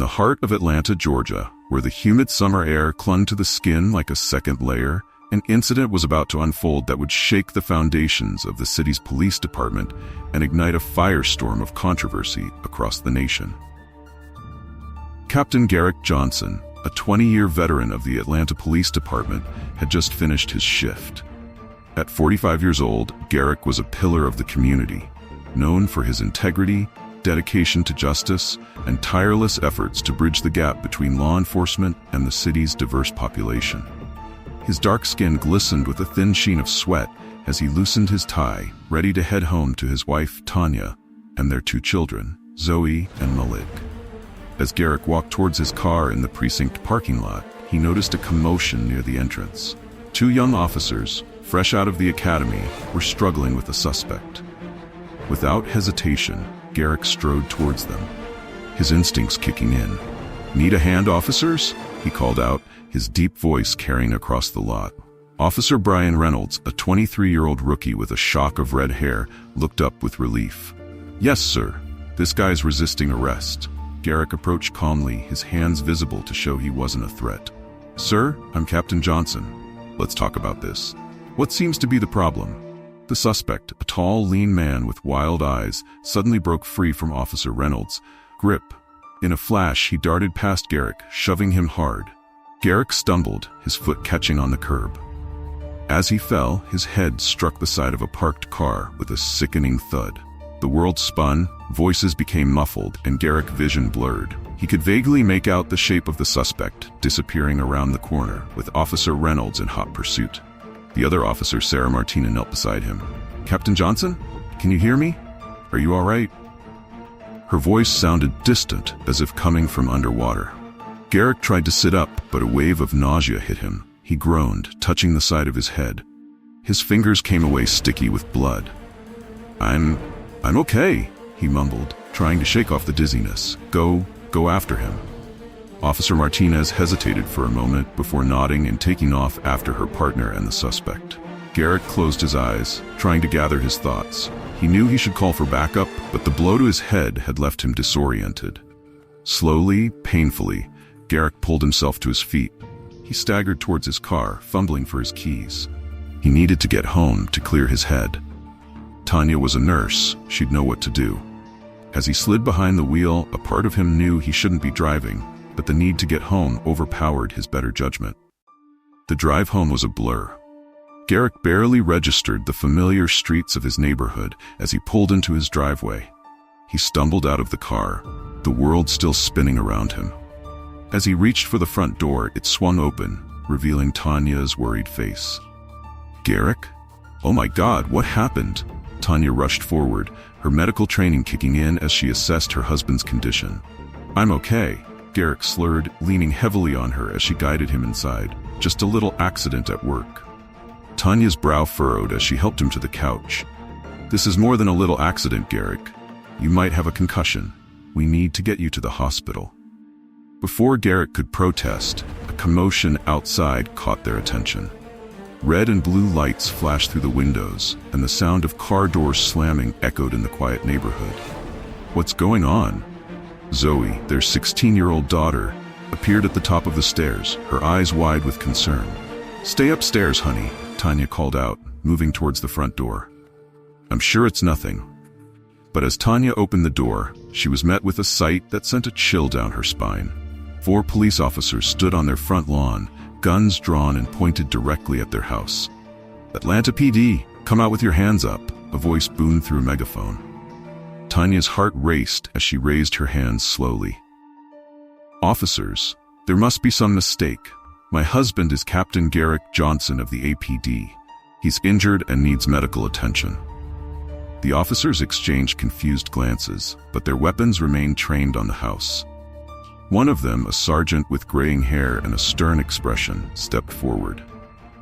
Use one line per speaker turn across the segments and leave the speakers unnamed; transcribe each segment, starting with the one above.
the heart of Atlanta, Georgia, where the humid summer air clung to the skin like a second layer, an incident was about to unfold that would shake the foundations of the city's police department and ignite a firestorm of controversy across the nation. Captain Garrick Johnson, a 20-year veteran of the Atlanta Police Department, had just finished his shift. At 45 years old, Garrick was a pillar of the community, known for his integrity, dedication to justice, and tireless efforts to bridge the gap between law enforcement and the city's diverse population. His dark skin glistened with a thin sheen of sweat as he loosened his tie, ready to head home to his wife, Tanya, and their 2 children, Zoe and Malik. As Garrick walked towards his car in the precinct parking lot, he noticed a commotion near the entrance. 2 young officers, fresh out of the academy, were struggling with a suspect. Without hesitation, Garrick strode towards them, his instincts kicking in. "Need a hand, officers?" he called out, his deep voice carrying across the lot. Officer Brian Reynolds, a 23-year-old rookie with a shock of red hair, looked up with relief. "Yes, sir. This guy's resisting arrest." Garrick approached calmly, his hands visible to show he wasn't a threat. "Sir, I'm Captain Johnson. Let's talk about this. What seems to be the problem?" The suspect, a tall, lean man with wild eyes, suddenly broke free from Officer Reynolds' grip. In a flash, he darted past Garrick, shoving him hard. Garrick stumbled, his foot catching on the curb. As he fell, his head struck the side of a parked car with a sickening thud. The world spun, voices became muffled, and Garrick's vision blurred. He could vaguely make out the shape of the suspect, disappearing around the corner, with Officer Reynolds in hot pursuit. The other officer, Sarah Martina, knelt beside him. "Captain Johnson? Can you hear me? Are you all right?" Her voice sounded distant, as if coming from underwater. Garrick tried to sit up, but a wave of nausea hit him. He groaned, touching the side of his head. His fingers came away sticky with blood. I'm okay," he mumbled, trying to shake off the dizziness. Go after him." Officer Martinez hesitated for a moment before nodding and taking off after her partner and the suspect. Garrick closed his eyes, trying to gather his thoughts. He knew he should call for backup, but the blow to his head had left him disoriented. Slowly, painfully, Garrick pulled himself to his feet. He staggered towards his car, fumbling for his keys. He needed to get home to clear his head. Tanya was a nurse. She'd know what to do. As he slid behind the wheel, a part of him knew he shouldn't be driving, but the need to get home overpowered his better judgment. The drive home was a blur. Garrick barely registered the familiar streets of his neighborhood as he pulled into his driveway. He stumbled out of the car, the world still spinning around him. As he reached for the front door, it swung open, revealing Tanya's worried face. "Garrick? Oh my God, what happened?" Tanya rushed forward, her medical training kicking in as she assessed her husband's condition. "I'm okay," Garrick slurred, leaning heavily on her as she guided him inside. "Just a little accident at work." Tanya's brow furrowed as she helped him to the couch. "This is more than a little accident, Garrick. You might have a concussion. We need to get you to the hospital." Before Garrick could protest, a commotion outside caught their attention. Red and blue lights flashed through the windows, and the sound of car doors slamming echoed in the quiet neighborhood. "What's going on?" Zoe, their 16-year-old daughter, appeared at the top of the stairs, her eyes wide with concern. "Stay upstairs, honey," Tanya called out, moving towards the front door. "I'm sure it's nothing." But as Tanya opened the door, she was met with a sight that sent a chill down her spine. 4 police officers stood on their front lawn, guns drawn and pointed directly at their house. "Atlanta PD, come out with your hands up," a voice boomed through a megaphone. Tanya's heart raced as she raised her hands slowly. "Officers, there must be some mistake. My husband is Captain Garrick Johnson of the APD. He's injured and needs medical attention." The officers exchanged confused glances, but their weapons remained trained on the house. One of them, a sergeant with graying hair and a stern expression, stepped forward.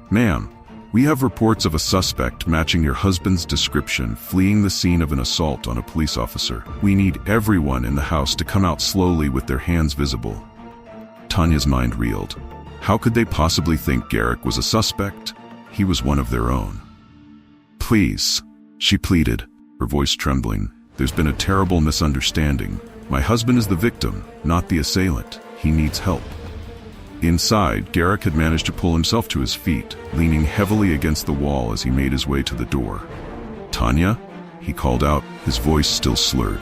"Ma'am, we have reports of a suspect matching your husband's description fleeing the scene of an assault on a police officer. We need everyone in the house to come out slowly with their hands visible." Tanya's mind reeled. How could they possibly think Garrick was a suspect? He was one of their own. "Please," she pleaded, her voice trembling. "There's been a terrible misunderstanding. My husband is the victim, not the assailant. He needs help. Inside, Garrick had managed to pull himself to his feet, leaning heavily against the wall as he made his way to the door. "Tanya?" he called out, his voice still slurred.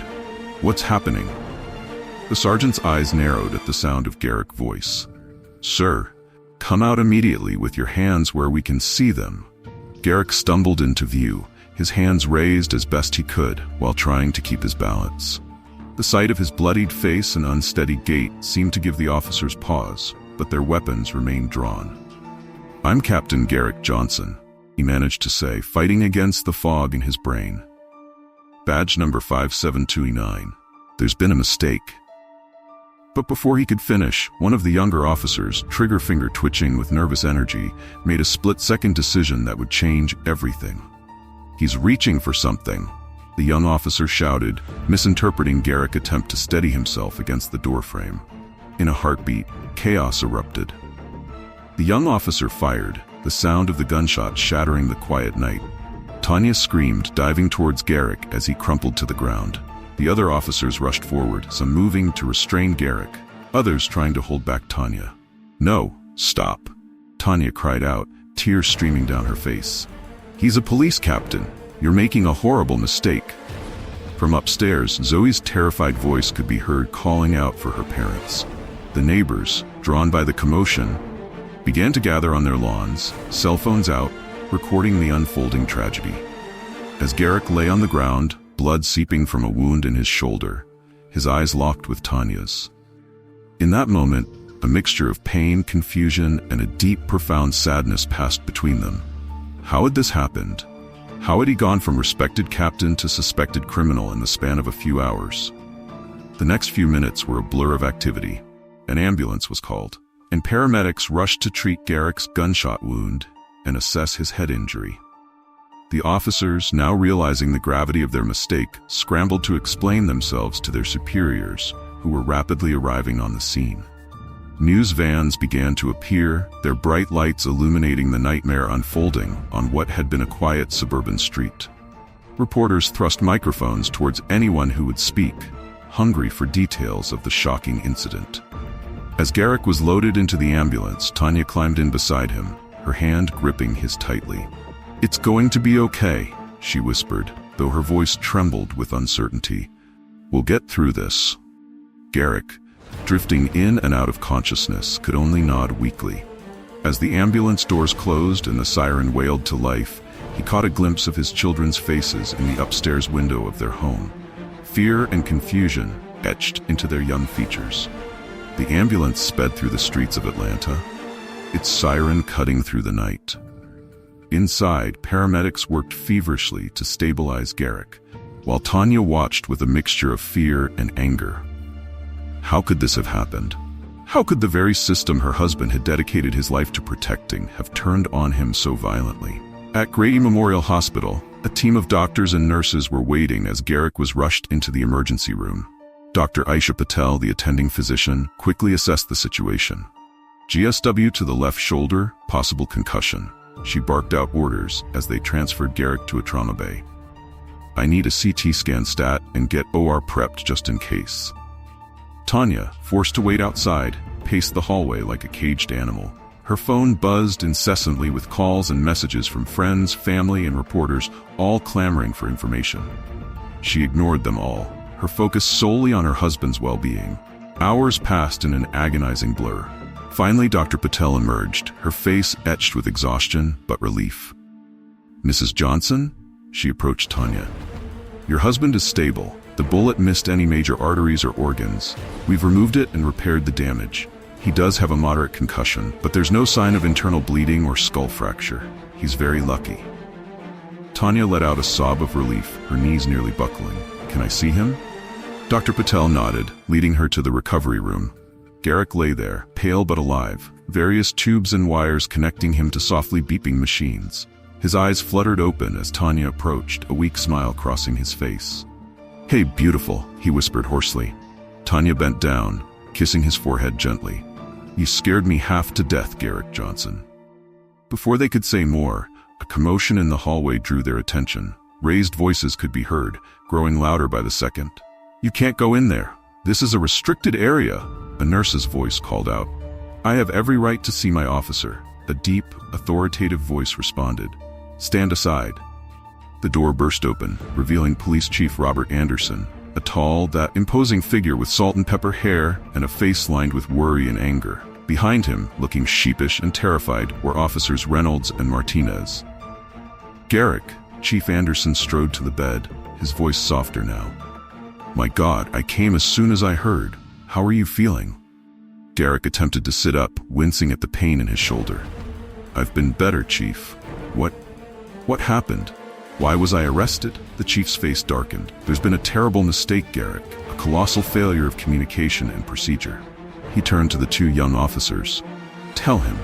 "What's happening?" The sergeant's eyes narrowed at the sound of Garrick's voice. "Sir, come out immediately with your hands where we can see them." Garrick stumbled into view, his hands raised as best he could while trying to keep his balance. The sight of his bloodied face and unsteady gait seemed to give the officers pause, but their weapons remained drawn. "I'm Captain Garrick Johnson," he managed to say, fighting against the fog in his brain. "Badge number 5729. There's been a mistake." But before he could finish, one of the younger officers, trigger finger twitching with nervous energy, made a split-second decision that would change everything. "He's reaching for something," the young officer shouted, misinterpreting Garrick's attempt to steady himself against the doorframe. In a heartbeat, chaos erupted. The young officer fired, the sound of the gunshot shattering the quiet night. Tanya screamed, diving towards Garrick as he crumpled to the ground. The other officers rushed forward, some moving to restrain Garrick, others trying to hold back Tanya. "No, stop," Tanya cried out, tears streaming down her face. "He's a police captain. You're making a horrible mistake." From upstairs, Zoe's terrified voice could be heard calling out for her parents. The neighbors, drawn by the commotion, began to gather on their lawns, cell phones out, recording the unfolding tragedy. As Garrick lay on the ground, blood seeping from a wound in his shoulder, his eyes locked with Tanya's. In that moment, a mixture of pain, confusion, and a deep, profound sadness passed between them. How had this happened? How had he gone from respected captain to suspected criminal in the span of a few hours? The next few minutes were a blur of activity. An ambulance was called, and paramedics rushed to treat Garrick's gunshot wound and assess his head injury. The officers, now realizing the gravity of their mistake, scrambled to explain themselves to their superiors, who were rapidly arriving on the scene. News vans began to appear, their bright lights illuminating the nightmare unfolding on what had been a quiet suburban street. Reporters thrust microphones towards anyone who would speak, hungry for details of the shocking incident. As Garrick was loaded into the ambulance, Tanya climbed in beside him, her hand gripping his tightly. "It's going to be okay," she whispered, though her voice trembled with uncertainty. "We'll get through this." Garrick, drifting in and out of consciousness, could only nod weakly. As the ambulance doors closed and the siren wailed to life, he caught a glimpse of his children's faces in the upstairs window of their home. Fear and confusion etched into their young features. The ambulance sped through the streets of Atlanta, its siren cutting through the night. Inside, paramedics worked feverishly to stabilize Garrick, while Tanya watched with a mixture of fear and anger. How could this have happened? How could the very system her husband had dedicated his life to protecting have turned on him so violently? At Grady Memorial Hospital, a team of doctors and nurses were waiting as Garrick was rushed into the emergency room. Dr. Aisha Patel, the attending physician, quickly assessed the situation. GSW to the left shoulder, possible concussion. She barked out orders as they transferred Garrick to a trauma bay. "I need a CT scan stat and get OR prepped just in case." Tanya, forced to wait outside, paced the hallway like a caged animal. Her phone buzzed incessantly with calls and messages from friends, family, and reporters, all clamoring for information. She ignored them all, her focus solely on her husband's well-being. Hours passed in an agonizing blur. Finally, Dr. Patel emerged, her face etched with exhaustion but relief. "Mrs. Johnson?" She approached Tanya. "Your husband is stable. The bullet missed any major arteries or organs. We've removed it and repaired the damage. He does have a moderate concussion, but there's no sign of internal bleeding or skull fracture. He's very lucky." Tanya let out a sob of relief, her knees nearly buckling. "Can I see him?" Dr. Patel nodded, leading her to the recovery room. Garrick lay there, pale but alive, various tubes and wires connecting him to softly beeping machines. His eyes fluttered open as Tanya approached, a weak smile crossing his face. "Hey, beautiful," he whispered hoarsely. Tanya bent down, kissing his forehead gently. "You scared me half to death, Garrick Johnson." Before they could say more, a commotion in the hallway drew their attention. Raised voices could be heard, growing louder by the second. "You can't go in there," "This is a restricted area," a nurse's voice called out. "I have every right to see my officer," a deep, authoritative voice responded. "Stand aside." The door burst open, revealing Police Chief Robert Anderson, a tall, that imposing figure with salt and pepper hair and a face lined with worry and anger. Behind him, looking sheepish and terrified, were Officers Reynolds and Martinez. "Garrick," Chief Anderson strode to the bed, his voice softer now. "My God, I came as soon as I heard. How are you feeling?" Garrick attempted to sit up, wincing at the pain in his shoulder. "I've been better, Chief." What happened? Why was I arrested?" The chief's face darkened. "There's been a terrible mistake, Garrick, a colossal failure of communication and procedure." He turned to the two young officers. "Tell him."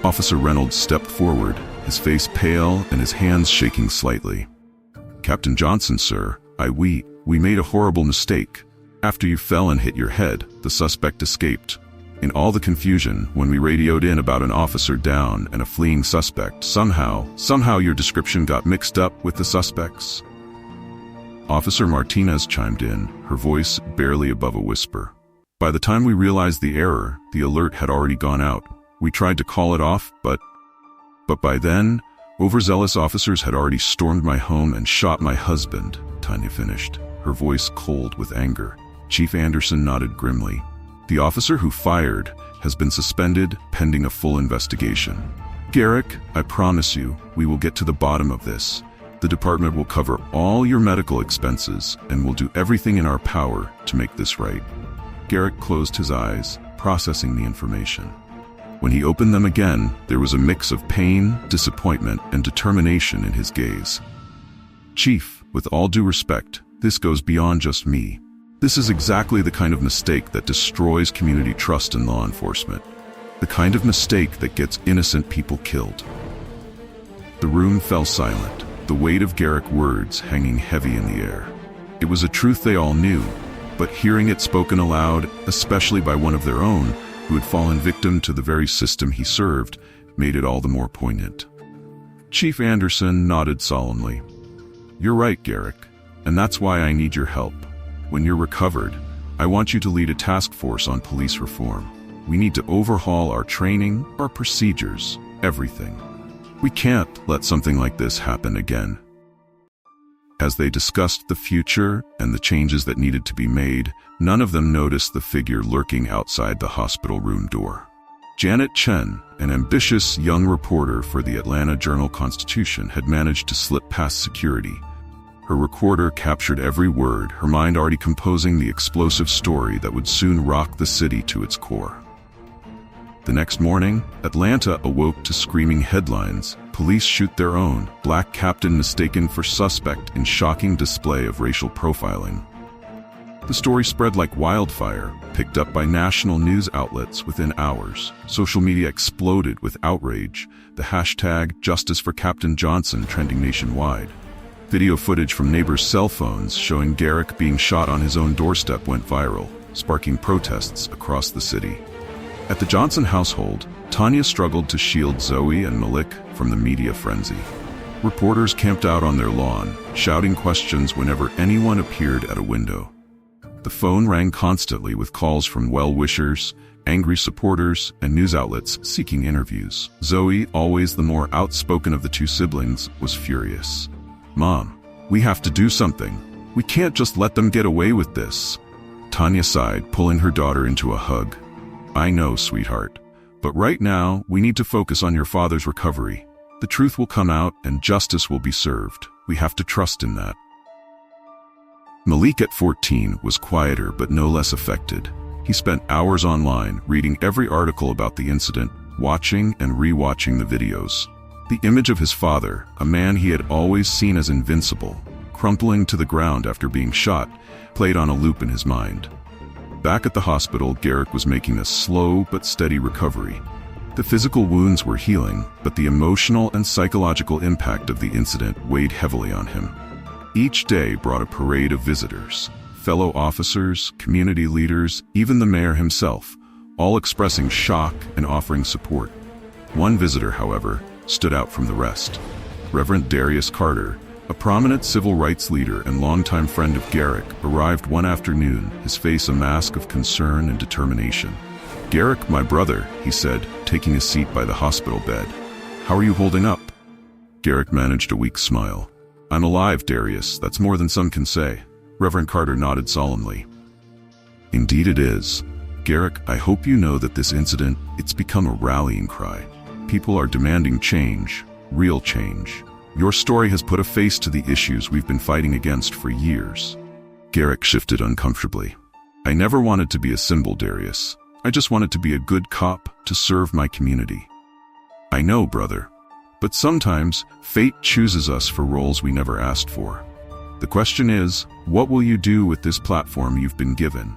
Officer Reynolds stepped forward, his face pale and his hands shaking slightly. "Captain Johnson, sir, we made a horrible mistake. After you fell and hit your head, the suspect escaped. In all the confusion, when we radioed in about an officer down and a fleeing suspect, somehow your description got mixed up with the suspect's." Officer Martinez chimed in, her voice barely above a whisper. "By the time we realized the error, the alert had already gone out. We tried to call it off, but by then, overzealous officers had already stormed my home and shot my husband," Tanya finished, her voice cold with anger. Chief Anderson nodded grimly. "The officer who fired has been suspended pending a full investigation. Garrick, I promise you, we will get to the bottom of this. The department will cover all your medical expenses and will do everything in our power to make this right." Garrick closed his eyes, processing the information. When he opened them again, there was a mix of pain, disappointment, and determination in his gaze. "Chief, with all due respect, this goes beyond just me. This is exactly the kind of mistake that destroys community trust in law enforcement. The kind of mistake that gets innocent people killed." The room fell silent, the weight of Garrick's words hanging heavy in the air. It was a truth they all knew, but hearing it spoken aloud, especially by one of their own, who had fallen victim to the very system he served, made it all the more poignant. Chief Anderson nodded solemnly. "You're right, Garrick, and that's why I need your help. When you're recovered, I want you to lead a task force on police reform. We need to overhaul our training, our procedures, everything. We can't let something like this happen again." As they discussed the future and the changes that needed to be made, none of them noticed the figure lurking outside the hospital room door. Janet Chen, an ambitious young reporter for the Atlanta Journal-Constitution, had managed to slip past security. Her recorder captured every word, her mind already composing the explosive story that would soon rock the city to its core. The next morning, Atlanta awoke to screaming headlines. "Police shoot their own. Black captain mistaken for suspect in shocking display of racial profiling." The story spread like wildfire, picked up by national news outlets within hours. Social media exploded with outrage, the hashtag Justice for Captain Johnson trending nationwide. Video footage from neighbors' cell phones showing Garrick being shot on his own doorstep went viral, sparking protests across the city. At the Johnson household, Tanya struggled to shield Zoe and Malik from the media frenzy. Reporters camped out on their lawn, shouting questions whenever anyone appeared at a window. The phone rang constantly with calls from well-wishers, angry supporters, and news outlets seeking interviews. Zoe, always the more outspoken of the two siblings, was furious. "Mom, we have to do something. We can't just let them get away with this." Tanya sighed, pulling her daughter into a hug. "I know, sweetheart. But right now, we need to focus on your father's recovery. The truth will come out and justice will be served. We have to trust in that." Malik at 14 was quieter but no less affected. He spent hours online, reading every article about the incident, watching and re-watching the videos. The image of his father, a man he had always seen as invincible, crumpling to the ground after being shot, played on a loop in his mind. Back at the hospital, Garrick was making a slow but steady recovery. The physical wounds were healing, but the emotional and psychological impact of the incident weighed heavily on him. Each day brought a parade of visitors, fellow officers, community leaders, even the mayor himself, all expressing shock and offering support. One visitor, however, stood out from the rest. Reverend Darius Carter, A prominent civil rights leader and longtime friend of Garrick arrived one afternoon, his face a mask of concern and determination. "Garrick, my brother," he said, taking a seat by the hospital bed. "How are you holding up?" Garrick managed a weak smile. "I'm alive, Darius. That's more than some can say." Reverend Carter nodded solemnly. "Indeed it is. Garrick, I hope you know that this incident, it's become a rallying cry. People are demanding change, real change. Your story has put a face to the issues we've been fighting against for years." Garrick shifted uncomfortably. "I never wanted to be a symbol, Darius. I just wanted to be a good cop to serve my community." "I know, brother. But sometimes, fate chooses us for roles we never asked for. The question is, what will you do with this platform you've been given?"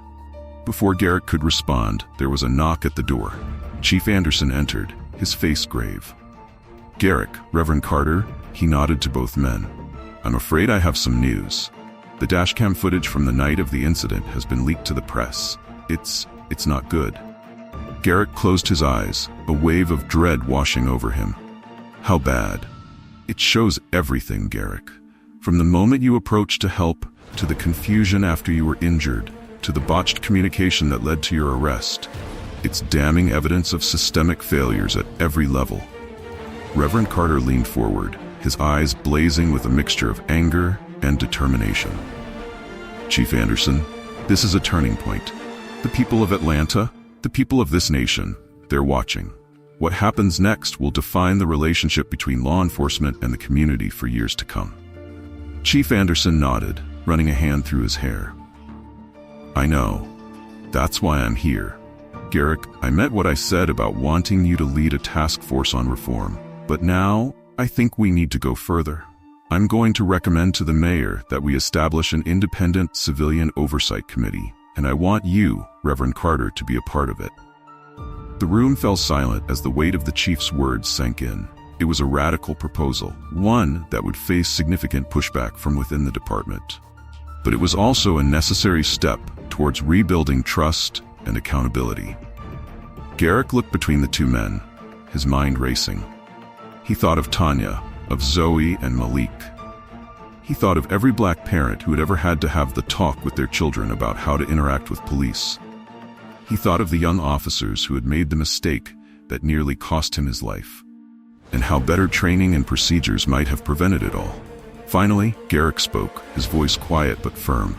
Before Garrick could respond, there was a knock at the door. Chief Anderson entered, his face grave. "Garrick, Reverend Carter," he nodded to both men. "I'm afraid I have some news. The dashcam footage from the night of the incident has been leaked to the press. It's not good." Garrick closed his eyes, a wave of dread washing over him. "How bad?" "It shows everything, Garrick. From the moment you approached to help, to the confusion after you were injured, to the botched communication that led to your arrest. It's damning evidence of systemic failures at every level." Reverend Carter leaned forward, his eyes blazing with a mixture of anger and determination. "Chief Anderson, this is a turning point. The people of Atlanta, the people of this nation, they're watching. What happens next will define the relationship between law enforcement and the community for years to come." Chief Anderson nodded, running a hand through his hair. "I know. That's why I'm here. Garrick, I meant what I said about wanting you to lead a task force on reform. But now, I think we need to go further. I'm going to recommend to the mayor that we establish an independent civilian oversight committee, and I want you, Reverend Carter, to be a part of it." The room fell silent as the weight of the chief's words sank in. It was a radical proposal, one that would face significant pushback from within the department. But it was also a necessary step towards rebuilding trust and accountability. Garrick looked between the two men, his mind racing. He thought of Tanya, of Zoe and Malik. He thought of every black parent who had ever had to have the talk with their children about how to interact with police. He thought of the young officers who had made the mistake that nearly cost him his life, and how better training and procedures might have prevented it all. Finally, Garrick spoke, his voice quiet but firm.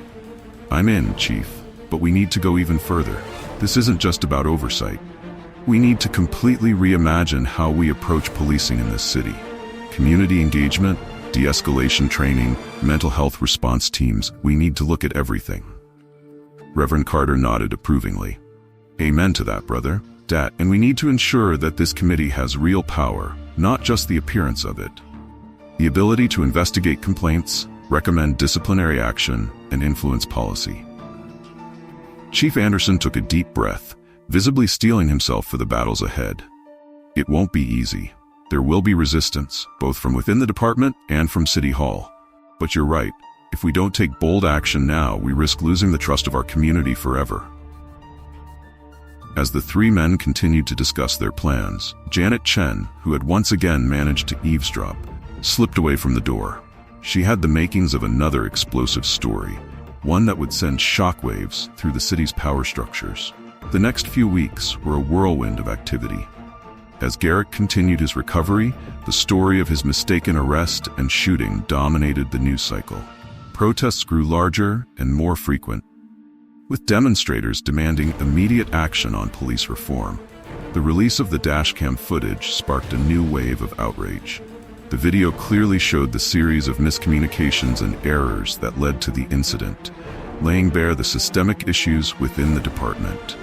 "I'm in, Chief, but we need to go even further. This isn't just about oversight. We need to completely reimagine how we approach policing in this city. Community engagement, de-escalation training, mental health response teams, we need to look at everything." Reverend Carter nodded approvingly. "Amen to that, brother. And we need to ensure that this committee has real power, not just the appearance of it. The ability to investigate complaints, recommend disciplinary action, and influence policy." Chief Anderson took a deep breath, visibly steeling himself for the battles ahead. "It won't be easy. There will be resistance, both from within the department and from City Hall. But you're right. If we don't take bold action now, we risk losing the trust of our community forever." As the three men continued to discuss their plans, Janet Chen, who had once again managed to eavesdrop, slipped away from the door. She had the makings of another explosive story, one that would send shockwaves through the city's power structures. The next few weeks were a whirlwind of activity. As Garrick continued his recovery, the story of his mistaken arrest and shooting dominated the news cycle. Protests grew larger and more frequent, with demonstrators demanding immediate action on police reform. The release of the dashcam footage sparked a new wave of outrage. The video clearly showed the series of miscommunications and errors that led to the incident, laying bare the systemic issues within the department.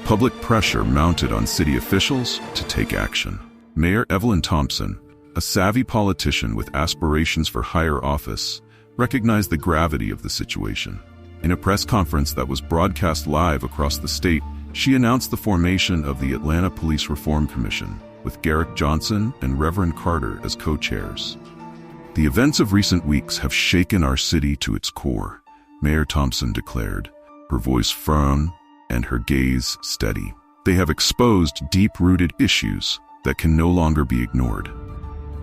Public pressure mounted on city officials to take action. Mayor Evelyn Thompson, a savvy politician with aspirations for higher office, recognized the gravity of the situation. In a press conference that was broadcast live across the state, she announced the formation of the Atlanta Police Reform Commission, with Garrick Johnson and Reverend Carter as co-chairs. "The events of recent weeks have shaken our city to its core," Mayor Thompson declared, her voice firm and her gaze steady. "They have exposed deep-rooted issues that can no longer be ignored.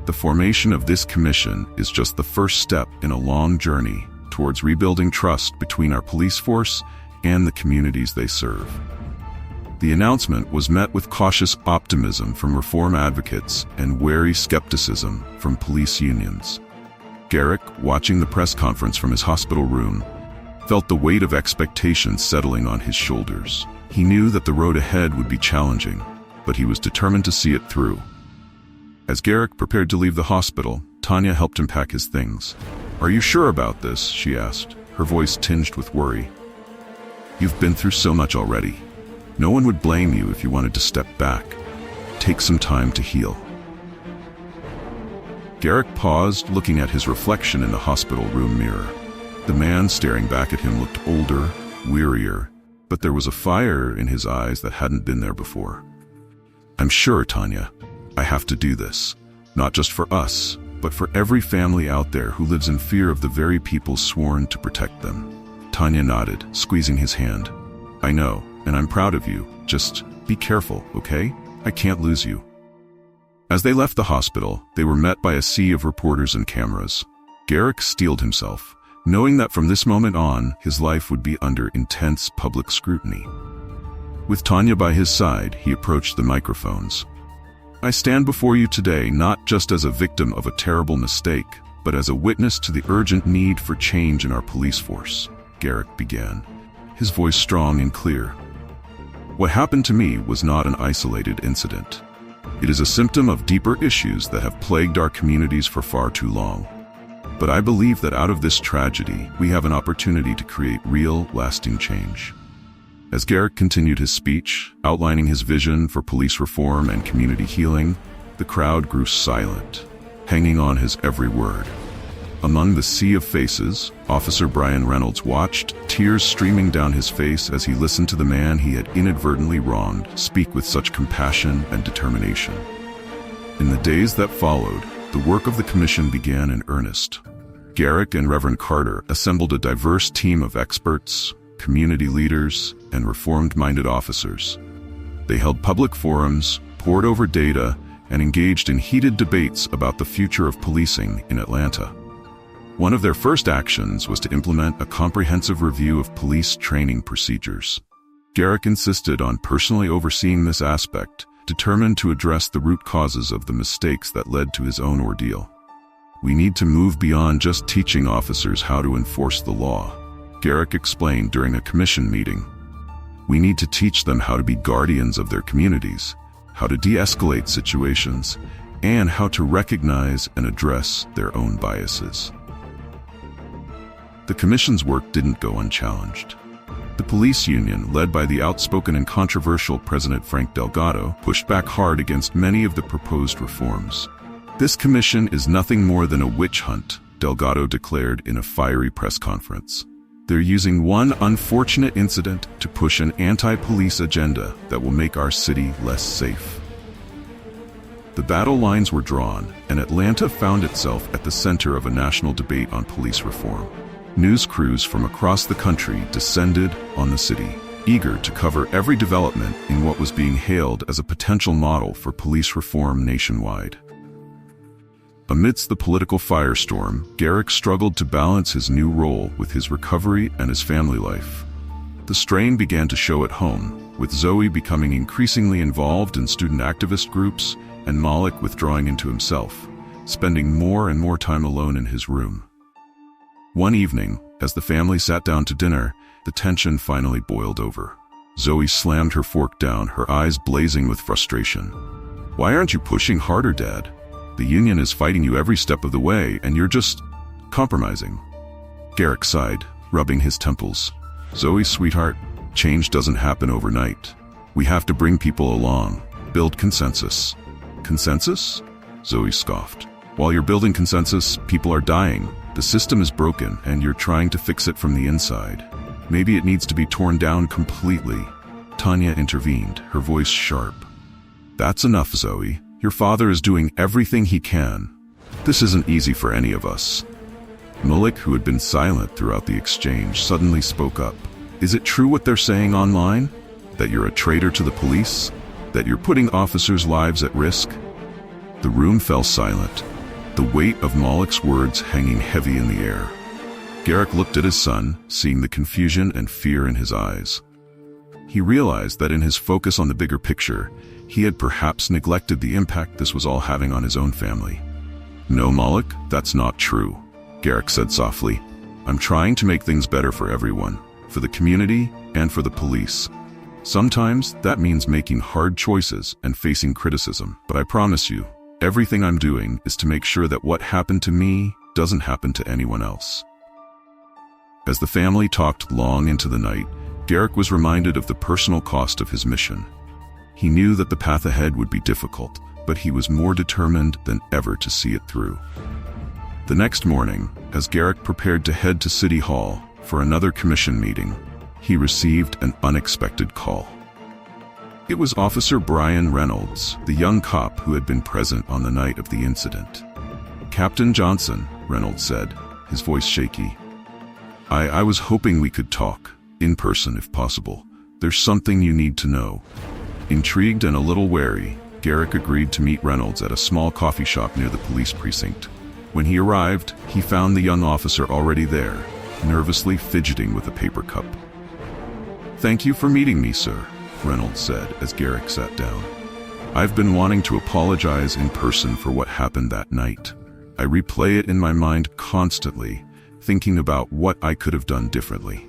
The formation of this commission is just the first step in a long journey towards rebuilding trust between our police force and the communities they serve. The announcement was met with cautious optimism from reform advocates and wary skepticism from police unions. Garrick, watching the press conference from his hospital room, felt the weight of expectation settling on his shoulders. He knew that the road ahead would be challenging, but he was determined to see it through. As Garrick prepared to leave the hospital, Tanya helped him pack his things. "Are you sure about this?" she asked, her voice tinged with worry. "You've been through so much already. No one would blame you if you wanted to step back. Take some time to heal." Garrick paused, looking at his reflection in the hospital room mirror. The man staring back at him looked older, wearier, but there was a fire in his eyes that hadn't been there before. "I'm sure, Tanya. I have to do this, not just for us, but for every family out there who lives in fear of the very people sworn to protect them." Tanya nodded, squeezing his hand. "I know, and I'm proud of you. Just be careful, okay? I can't lose you." As they left the hospital, they were met by a sea of reporters and cameras. Garrick steeled himself, knowing that from this moment on, his life would be under intense public scrutiny. With Tanya by his side, he approached the microphones. "I stand before you today not just as a victim of a terrible mistake, but as a witness to the urgent need for change in our police force," Garrick began, his voice strong and clear. "What happened to me was not an isolated incident. It is a symptom of deeper issues that have plagued our communities for far too long. But I believe that out of this tragedy, we have an opportunity to create real, lasting change." As Garrick continued his speech, outlining his vision for police reform and community healing, the crowd grew silent, hanging on his every word. Among the sea of faces, Officer Brian Reynolds watched, tears streaming down his face as he listened to the man he had inadvertently wronged speak with such compassion and determination. In the days that followed, the work of the commission began in earnest. Garrick and Reverend Carter assembled a diverse team of experts, community leaders, and reformed-minded officers. They held public forums, pored over data, and engaged in heated debates about the future of policing in Atlanta. One of their first actions was to implement a comprehensive review of police training procedures. Garrick insisted on personally overseeing this aspect, determined to address the root causes of the mistakes that led to his own ordeal. "We need to move beyond just teaching officers how to enforce the law," Garrick explained during a commission meeting. "We need to teach them how to be guardians of their communities, how to de-escalate situations, and how to recognize and address their own biases." The commission's work didn't go unchallenged. The police union, led by the outspoken and controversial President Frank Delgado, pushed back hard against many of the proposed reforms. "This commission is nothing more than a witch hunt," Delgado declared in a fiery press conference. "They're using one unfortunate incident to push an anti-police agenda that will make our city less safe." The battle lines were drawn, and Atlanta found itself at the center of a national debate on police reform. News crews from across the country descended on the city, eager to cover every development in what was being hailed as a potential model for police reform nationwide. Amidst the political firestorm, Garrick struggled to balance his new role with his recovery and his family life. The strain began to show at home, with Zoe becoming increasingly involved in student activist groups and Malik withdrawing into himself, spending more and more time alone in his room. One evening, as the family sat down to dinner, the tension finally boiled over. Zoe slammed her fork down, her eyes blazing with frustration. "Why aren't you pushing harder, Dad? The union is fighting you every step of the way, and you're just compromising." Garrick sighed, rubbing his temples. "Zoe, sweetheart, change doesn't happen overnight. We have to bring people along, build consensus." "Consensus?" Zoe scoffed. "While you're building consensus, people are dying. The system is broken, and you're trying to fix it from the inside. Maybe it needs to be torn down completely." Tanya intervened, her voice sharp. "That's enough, Zoe. Your father is doing everything he can. This isn't easy for any of us." Malik, who had been silent throughout the exchange, suddenly spoke up. "Is it true what they're saying online? That you're a traitor to the police? That you're putting officers' lives at risk?" The room fell silent, the weight of Moloch's words hanging heavy in the air. Garrick looked at his son, seeing the confusion and fear in his eyes. He realized that in his focus on the bigger picture, he had perhaps neglected the impact this was all having on his own family. "No, Moloch, that's not true," Garrick said softly. "I'm trying to make things better for everyone, for the community and for the police. Sometimes that means making hard choices and facing criticism, but I promise you, everything I'm doing is to make sure that what happened to me doesn't happen to anyone else." As the family talked long into the night, Garrick was reminded of the personal cost of his mission. He knew that the path ahead would be difficult, but he was more determined than ever to see it through. The next morning, as Garrick prepared to head to City Hall for another commission meeting, he received an unexpected call. It was Officer Brian Reynolds, the young cop who had been present on the night of the incident. "Captain Johnson," Reynolds said, his voice shaky. I was hoping we could talk, in person if possible. There's something you need to know." Intrigued and a little wary, Garrick agreed to meet Reynolds at a small coffee shop near the police precinct. When he arrived, he found the young officer already there, nervously fidgeting with a paper cup. "Thank you for meeting me, sir," Reynolds said as Garrick sat down. "I've been wanting to apologize in person for what happened that night. I replay it in my mind constantly, thinking about what I could have done differently."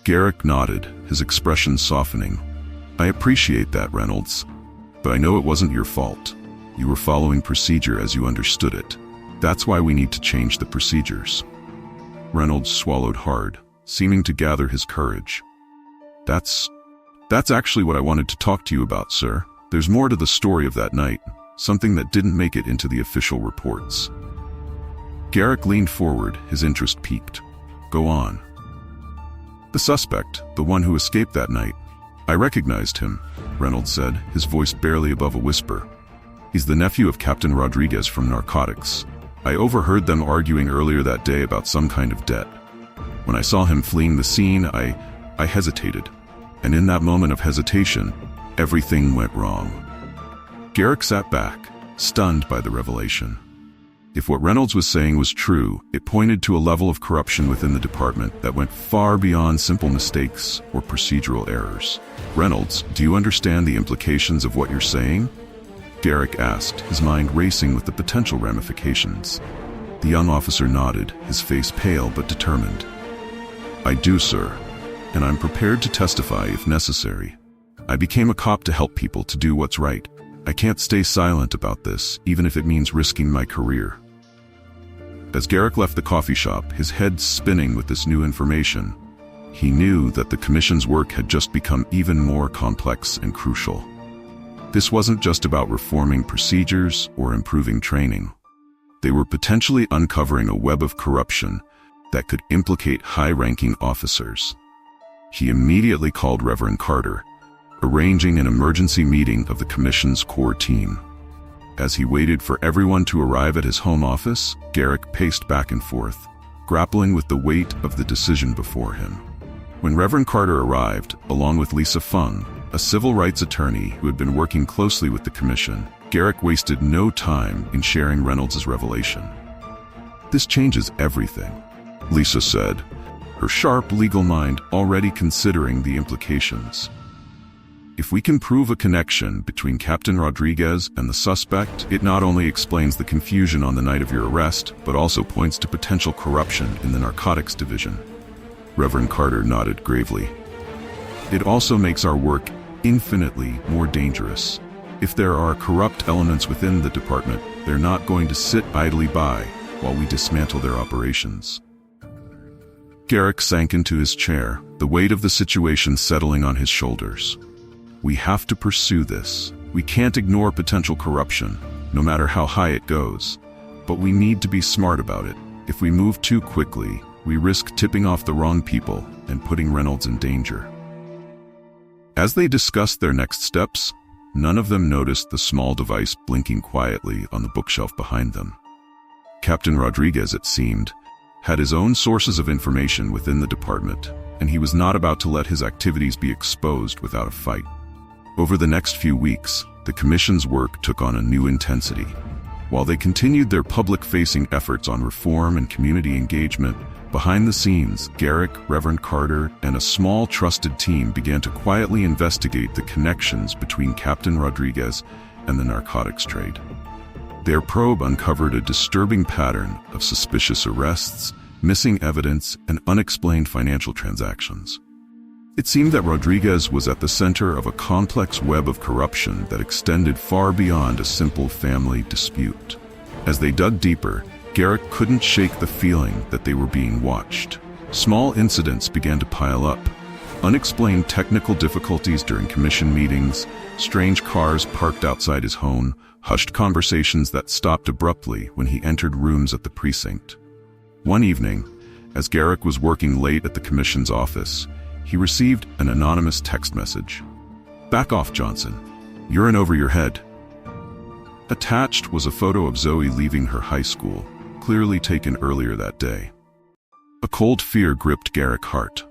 Garrick nodded, his expression softening. "I appreciate that, Reynolds. But I know it wasn't your fault. You were following procedure as you understood it. That's why we need to change the procedures." Reynolds swallowed hard, seeming to gather his courage. That's actually what I wanted to talk to you about, sir. There's more to the story of that night, something that didn't make it into the official reports." Garrick leaned forward, his interest piqued. "Go on." "The suspect, the one who escaped that night. I recognized him," Reynolds said, his voice barely above a whisper. "He's the nephew of Captain Rodriguez from Narcotics. I overheard them arguing earlier that day about some kind of debt. When I saw him fleeing the scene, I hesitated. And in that moment of hesitation, everything went wrong." Garrick sat back, stunned by the revelation. If what Reynolds was saying was true, it pointed to a level of corruption within the department that went far beyond simple mistakes or procedural errors. "Reynolds, do you understand the implications of what you're saying?" Garrick asked, his mind racing with the potential ramifications. The young officer nodded, his face pale but determined. "I do, sir, and I'm prepared to testify if necessary. I became a cop to help people to do what's right. I can't stay silent about this, even if it means risking my career." As Garrick left the coffee shop, his head spinning with this new information, he knew that the commission's work had just become even more complex and crucial. This wasn't just about reforming procedures or improving training. They were potentially uncovering a web of corruption that could implicate high-ranking officers. He immediately called Reverend Carter, arranging an emergency meeting of the commission's core team. As he waited for everyone to arrive at his home office, Garrick paced back and forth, grappling with the weight of the decision before him. When Reverend Carter arrived, along with Lisa Fung, a civil rights attorney who had been working closely with the commission, Garrick wasted no time in sharing Reynolds' revelation. "This changes everything," Lisa said, her sharp legal mind already considering the implications. "If we can prove a connection between Captain Rodriguez and the suspect, it not only explains the confusion on the night of your arrest, but also points to potential corruption in the narcotics division." Reverend Carter nodded gravely. "It also makes our work infinitely more dangerous. If there are corrupt elements within the department, they're not going to sit idly by while we dismantle their operations." Garrick sank into his chair, the weight of the situation settling on his shoulders. "We have to pursue this. We can't ignore potential corruption, no matter how high it goes. But we need to be smart about it. If we move too quickly, we risk tipping off the wrong people and putting Reynolds in danger." As they discussed their next steps, none of them noticed the small device blinking quietly on the bookshelf behind them. Captain Rodriguez, it seemed, had his own sources of information within the department, and he was not about to let his activities be exposed without a fight. Over the next few weeks, the commission's work took on a new intensity. While they continued their public-facing efforts on reform and community engagement, behind the scenes, Garrick, Reverend Carter, and a small trusted team began to quietly investigate the connections between Captain Rodriguez and the narcotics trade. Their probe uncovered a disturbing pattern of suspicious arrests, missing evidence, and unexplained financial transactions. It seemed that Rodriguez was at the center of a complex web of corruption that extended far beyond a simple family dispute. As they dug deeper, Garrick couldn't shake the feeling that they were being watched. Small incidents began to pile up. Unexplained technical difficulties during commission meetings, strange cars parked outside his home, hushed conversations that stopped abruptly when he entered rooms at the precinct. One evening, as Garrick was working late at the commission's office, he received an anonymous text message. "Back off, Johnson. You're in over your head." Attached was a photo of Zoe leaving her high school, clearly taken earlier that day. A cold fear gripped Garrick's heart.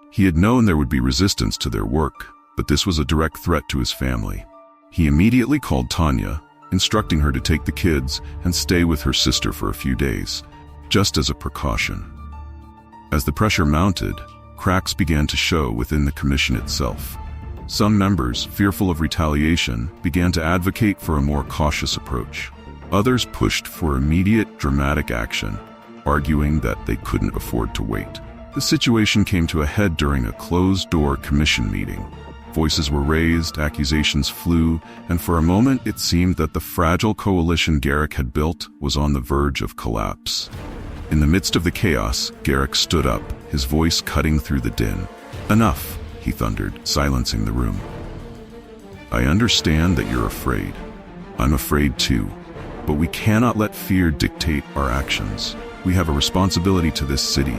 He had known there would be resistance to their work, but this was a direct threat to his family. He immediately called Tanya, instructing her to take the kids and stay with her sister for a few days, just as a precaution. As the pressure mounted, cracks began to show within the commission itself. Some members, fearful of retaliation, began to advocate for a more cautious approach. Others pushed for immediate, dramatic action, arguing that they couldn't afford to wait. The situation came to a head during a closed-door commission meeting. Voices were raised, accusations flew, and for a moment it seemed that the fragile coalition Garrick had built was on the verge of collapse. In the midst of the chaos, Garrick stood up, his voice cutting through the din. "Enough," he thundered, silencing the room. "I understand that you're afraid. I'm afraid too. But we cannot let fear dictate our actions. We have a responsibility to this city,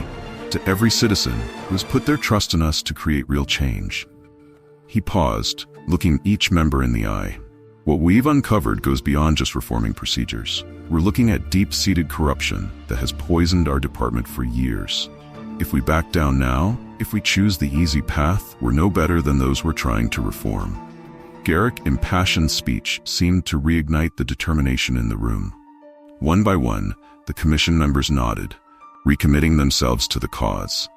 to every citizen who has put their trust in us to create real change." He paused, looking each member in the eye. "What we've uncovered goes beyond just reforming procedures. We're looking at deep-seated corruption that has poisoned our department for years. If we back down now, if we choose the easy path, we're no better than those we're trying to reform." Garrick's impassioned speech seemed to reignite the determination in the room. One by one, the commission members nodded, recommitting themselves to the cause.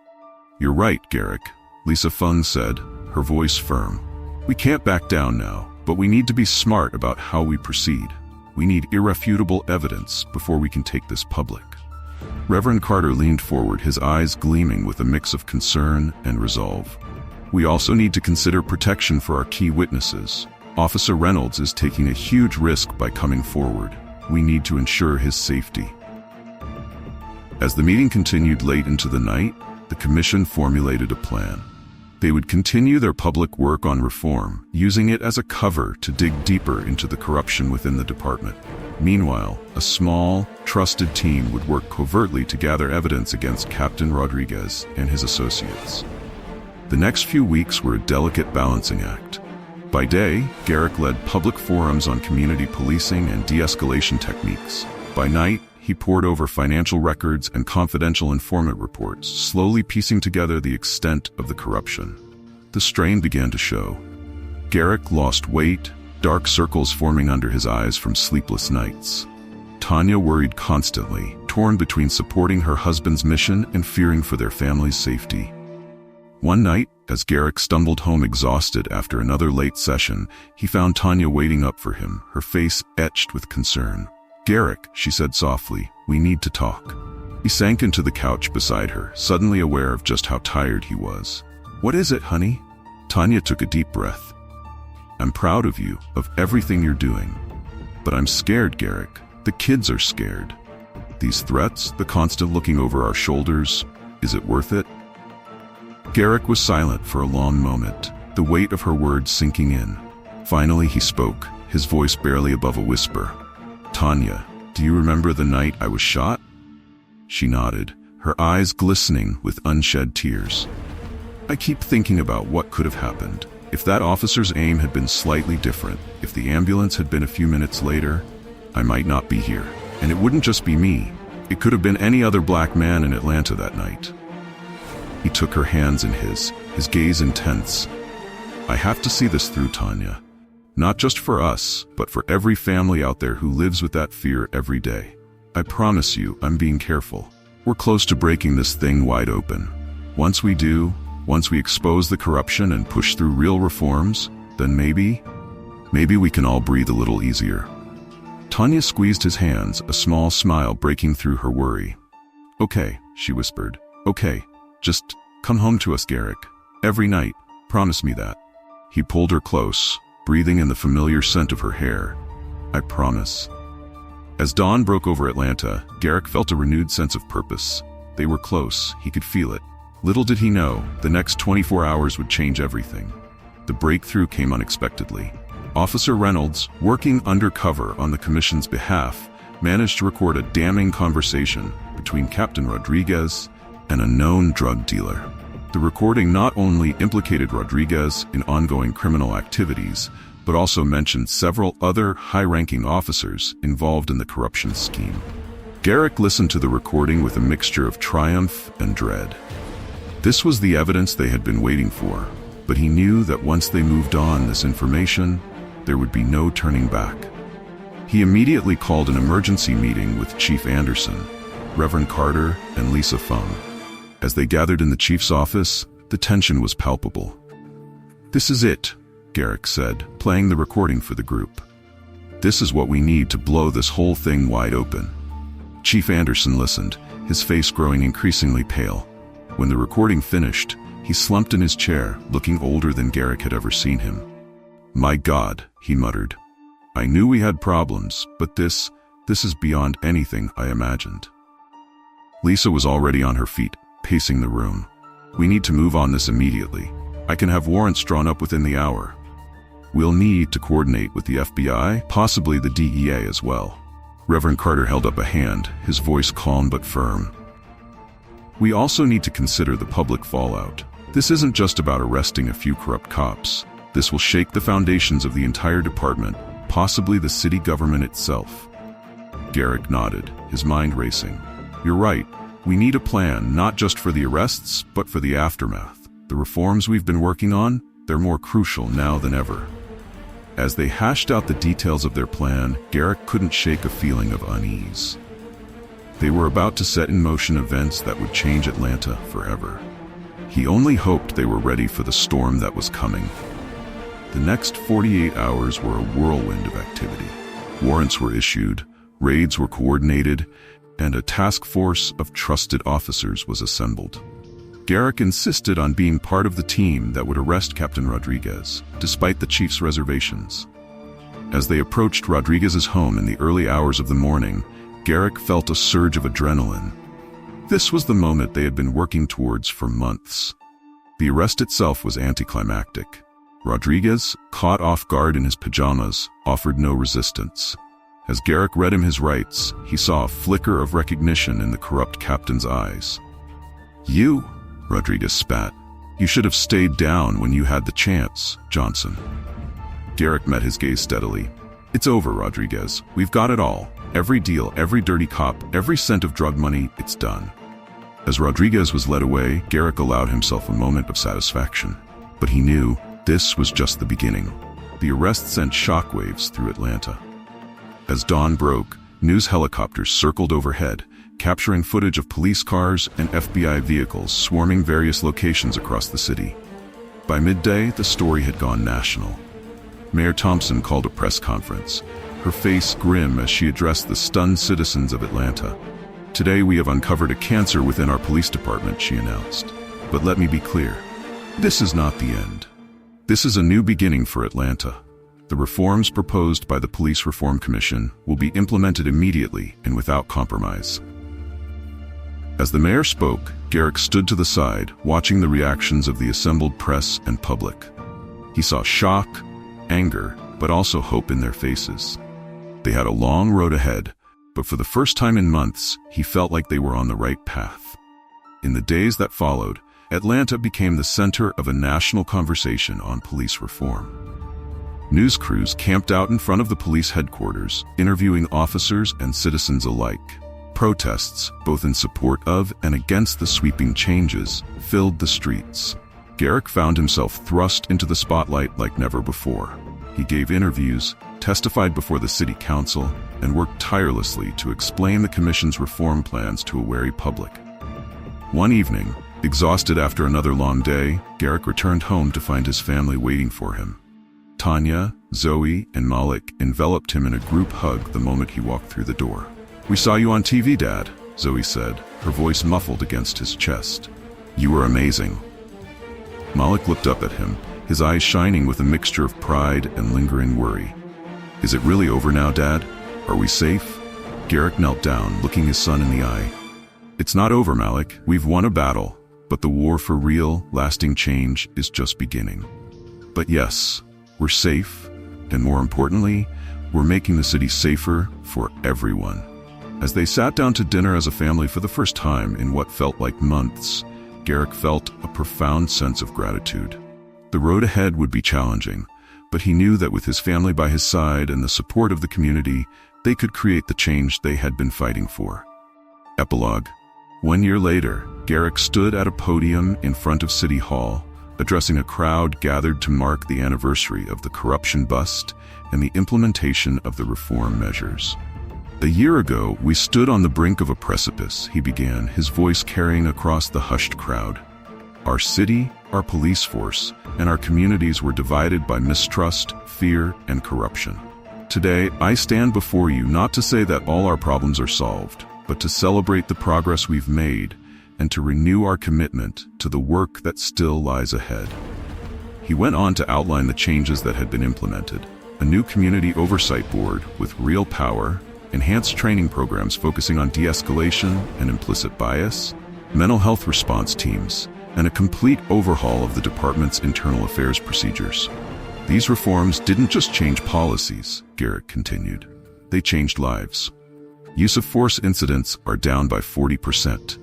"You're right, Garrick," Lisa Fung said, her voice firm. "We can't back down now, but we need to be smart about how we proceed. We need irrefutable evidence before we can take this public." Reverend Carter leaned forward, his eyes gleaming with a mix of concern and resolve. "We also need to consider protection for our key witnesses. Officer Reynolds is taking a huge risk by coming forward. We need to ensure his safety." As the meeting continued late into the night, the commission formulated a plan. They would continue their public work on reform, using it as a cover to dig deeper into the corruption within the department. Meanwhile, a small, trusted team would work covertly to gather evidence against Captain Rodriguez and his associates. The next few weeks were a delicate balancing act. By day, Garrick led public forums on community policing and de-escalation techniques. By night, he pored over financial records and confidential informant reports, slowly piecing together the extent of the corruption. The strain began to show. Garrick lost weight, dark circles forming under his eyes from sleepless nights. Tanya worried constantly, torn between supporting her husband's mission and fearing for their family's safety. One night, as Garrick stumbled home exhausted after another late session, he found Tanya waiting up for him, her face etched with concern. "Garrick," she said softly, "we need to talk." He sank into the couch beside her, suddenly aware of just how tired he was. "What is it, honey?" Tanya took a deep breath. "I'm proud of you, of everything you're doing. But I'm scared, Garrick. The kids are scared. These threats, the constant looking over our shoulders, is it worth it?" Garrick was silent for a long moment, the weight of her words sinking in. Finally he spoke, his voice barely above a whisper. "Tanya, do you remember the night I was shot?" She nodded, her eyes glistening with unshed tears. "I keep thinking about what could have happened. If that officer's aim had been slightly different, if the ambulance had been a few minutes later, I might not be here. And it wouldn't just be me. It could have been any other black man in Atlanta that night." He took her hands in his gaze intense. "I have to see this through, Tanya. Not just for us, but for every family out there who lives with that fear every day. I promise you, I'm being careful. We're close to breaking this thing wide open. Once we do, once we expose the corruption and push through real reforms, then maybe we can all breathe a little easier." Tanya squeezed his hands, a small smile breaking through her worry. "Okay," she whispered. "Okay, just come home to us, Garrick. Every night. Promise me that." He pulled her close, breathing in the familiar scent of her hair. "I promise." As dawn broke over Atlanta, Garrick felt a renewed sense of purpose. They were close, he could feel it. Little did he know, the next 24 hours would change everything. The breakthrough came unexpectedly. Officer Reynolds, working undercover on the commission's behalf, managed to record a damning conversation between Captain Rodriguez and a known drug dealer. The recording not only implicated Rodriguez in ongoing criminal activities, but also mentioned several other high-ranking officers involved in the corruption scheme. Garrick listened to the recording with a mixture of triumph and dread. This was the evidence they had been waiting for, but he knew that once they moved on this information, there would be no turning back. He immediately called an emergency meeting with Chief Anderson, Reverend Carter, and Lisa Fung. As they gathered in the chief's office, the tension was palpable. "This is it," Garrick said, playing the recording for the group. "This is what we need to blow this whole thing wide open." Chief Anderson listened, his face growing increasingly pale. When the recording finished, he slumped in his chair, looking older than Garrick had ever seen him. "My God," he muttered. "I knew we had problems, but this is beyond anything I imagined." Lisa was already on her feet, pacing the room. "We need to move on this immediately. I can have warrants drawn up within the hour. We'll need to coordinate with the FBI, possibly the DEA as well." Reverend Carter held up a hand, his voice calm but firm. "We also need to consider the public fallout. This isn't just about arresting a few corrupt cops. This will shake the foundations of the entire department, possibly the city government itself." Garrick nodded, his mind racing. "You're right. We need a plan, not just for the arrests, but for the aftermath. The reforms we've been working on, they're more crucial now than ever." As they hashed out the details of their plan, Garrick couldn't shake a feeling of unease. They were about to set in motion events that would change Atlanta forever. He only hoped they were ready for the storm that was coming. The next 48 hours were a whirlwind of activity. Warrants were issued, raids were coordinated, and a task force of trusted officers was assembled. Garrick insisted on being part of the team that would arrest Captain Rodriguez, despite the chief's reservations. As they approached Rodriguez's home in the early hours of the morning, Garrick felt a surge of adrenaline. This was the moment they had been working towards for months. The arrest itself was anticlimactic. Rodriguez, caught off guard in his pajamas, offered no resistance. As Garrick read him his rights, he saw a flicker of recognition in the corrupt captain's eyes. "You," Rodriguez spat. "You should have stayed down when you had the chance, Johnson." Garrick met his gaze steadily. "It's over, Rodriguez. We've got it all. Every deal, every dirty cop, every cent of drug money, it's done." As Rodriguez was led away, Garrick allowed himself a moment of satisfaction. But he knew this was just the beginning. The arrest sent shockwaves through Atlanta. As dawn broke, news helicopters circled overhead, capturing footage of police cars and FBI vehicles swarming various locations across the city. By midday, the story had gone national. Mayor Thompson called a press conference, her face grim as she addressed the stunned citizens of Atlanta. "Today we have uncovered a cancer within our police department," she announced. "But let me be clear. This is not the end. This is a new beginning for Atlanta. The reforms proposed by the Police Reform Commission will be implemented immediately and without compromise." As the mayor spoke, Garrick stood to the side, watching the reactions of the assembled press and public. He saw shock, anger, but also hope in their faces. They had a long road ahead, but for the first time in months, he felt like they were on the right path. In the days that followed, Atlanta became the center of a national conversation on police reform. News crews camped out in front of the police headquarters, interviewing officers and citizens alike. Protests, both in support of and against the sweeping changes, filled the streets. Garrick found himself thrust into the spotlight like never before. He gave interviews, testified before the city council, and worked tirelessly to explain the commission's reform plans to a wary public. One evening, exhausted after another long day, Garrick returned home to find his family waiting for him. Tanya, Zoe, and Malik enveloped him in a group hug the moment he walked through the door. "We saw you on TV, Dad," Zoe said, her voice muffled against his chest. "You were amazing." Malik looked up at him, his eyes shining with a mixture of pride and lingering worry. "Is it really over now, Dad? Are we safe?" Garrick knelt down, looking his son in the eye. "It's not over, Malik. We've won a battle, but the war for real, lasting change is just beginning. But yes, we're safe, and more importantly, we're making the city safer for everyone." As they sat down to dinner as a family for the first time in what felt like months, Garrick felt a profound sense of gratitude. The road ahead would be challenging, but he knew that with his family by his side and the support of the community, they could create the change they had been fighting for. Epilogue. 1 year later, Garrick stood at a podium in front of City Hall, addressing a crowd gathered to mark the anniversary of the corruption bust and the implementation of the reform measures. "A year ago, we stood on the brink of a precipice," he began, his voice carrying across the hushed crowd. "Our city, our police force, and our communities were divided by mistrust, fear, and corruption. Today, I stand before you not to say that all our problems are solved, but to celebrate the progress we've made and to renew our commitment to the work that still lies ahead." He went on to outline the changes that had been implemented: a new community oversight board with real power, enhanced training programs focusing on de-escalation and implicit bias, mental health response teams, and a complete overhaul of the department's internal affairs procedures. "These reforms didn't just change policies," Garrick continued. "They changed lives. Use of force incidents are down by 40%.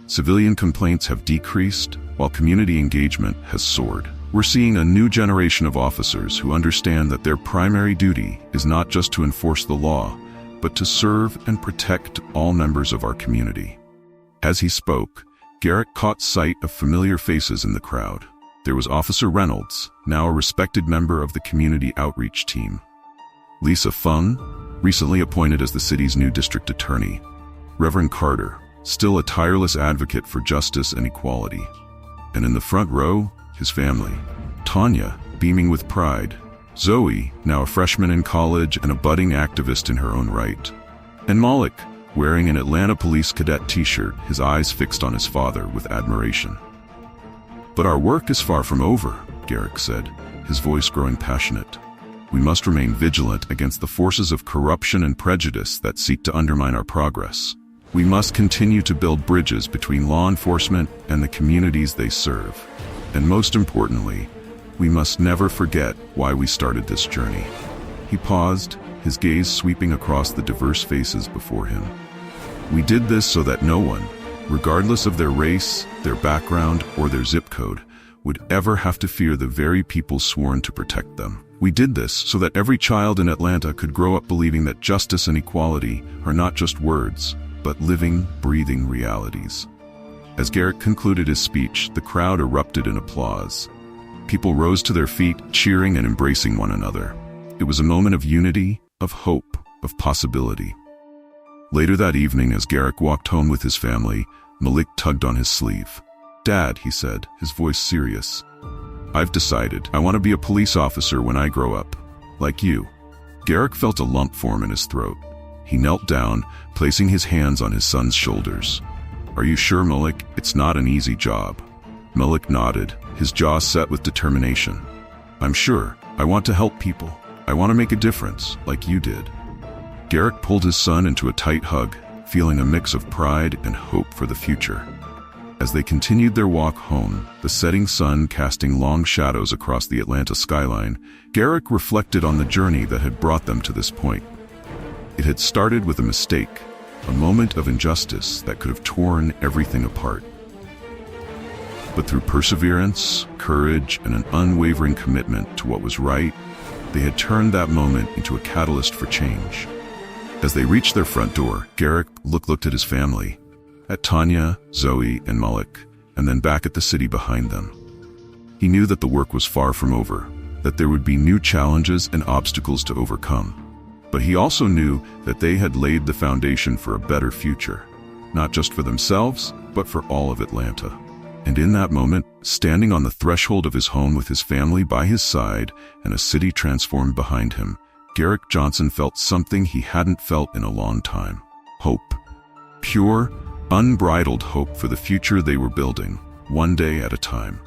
Civilian complaints have decreased, while community engagement has soared. We're seeing a new generation of officers who understand that their primary duty is not just to enforce the law, but to serve and protect all members of our community." As he spoke, Garrick caught sight of familiar faces in the crowd. There was Officer Reynolds, now a respected member of the community outreach team. Lisa Fung, recently appointed as the city's new district attorney. Reverend Carter, still a tireless advocate for justice and equality. And in the front row, his family. Tanya, beaming with pride. Zoe, now a freshman in college and a budding activist in her own right. And Malik, wearing an Atlanta Police Cadet t-shirt, his eyes fixed on his father with admiration. "But our work is far from over," Garrick said, his voice growing passionate. "We must remain vigilant against the forces of corruption and prejudice that seek to undermine our progress. We must continue to build bridges between law enforcement and the communities they serve. And most importantly, we must never forget why we started this journey." He paused, his gaze sweeping across the diverse faces before him. "We did this so that no one, regardless of their race, their background, or their zip code, would ever have to fear the very people sworn to protect them. We did this so that every child in Atlanta could grow up believing that justice and equality are not just words, but living, breathing realities." As Garrick concluded his speech, the crowd erupted in applause. People rose to their feet, cheering and embracing one another. It was a moment of unity, of hope, of possibility. Later that evening, as Garrick walked home with his family, Malik tugged on his sleeve. "Dad," he said, his voice serious, "I've decided I want to be a police officer when I grow up, like you." Garrick felt a lump form in his throat. He knelt down, placing his hands on his son's shoulders. "Are you sure, Malik? It's not an easy job." Malik nodded, his jaw set with determination. "I'm sure. I want to help people. I want to make a difference, like you did." Garrick pulled his son into a tight hug, feeling a mix of pride and hope for the future. As they continued their walk home, the setting sun casting long shadows across the Atlanta skyline, Garrick reflected on the journey that had brought them to this point. It had started with a mistake, a moment of injustice that could have torn everything apart. But through perseverance, courage, and an unwavering commitment to what was right, they had turned that moment into a catalyst for change. As they reached their front door, Garrick looked at his family, at Tanya, Zoe, and Malik, and then back at the city behind them. He knew that the work was far from over. that there would be new challenges and obstacles to overcome. But he also knew that they had laid the foundation for a better future, not just for themselves, but for all of Atlanta. And in that moment, standing on the threshold of his home with his family by his side and a city transformed behind him, Garrick Johnson felt something he hadn't felt in a long time. Hope. Pure, unbridled hope for the future they were building, one day at a time.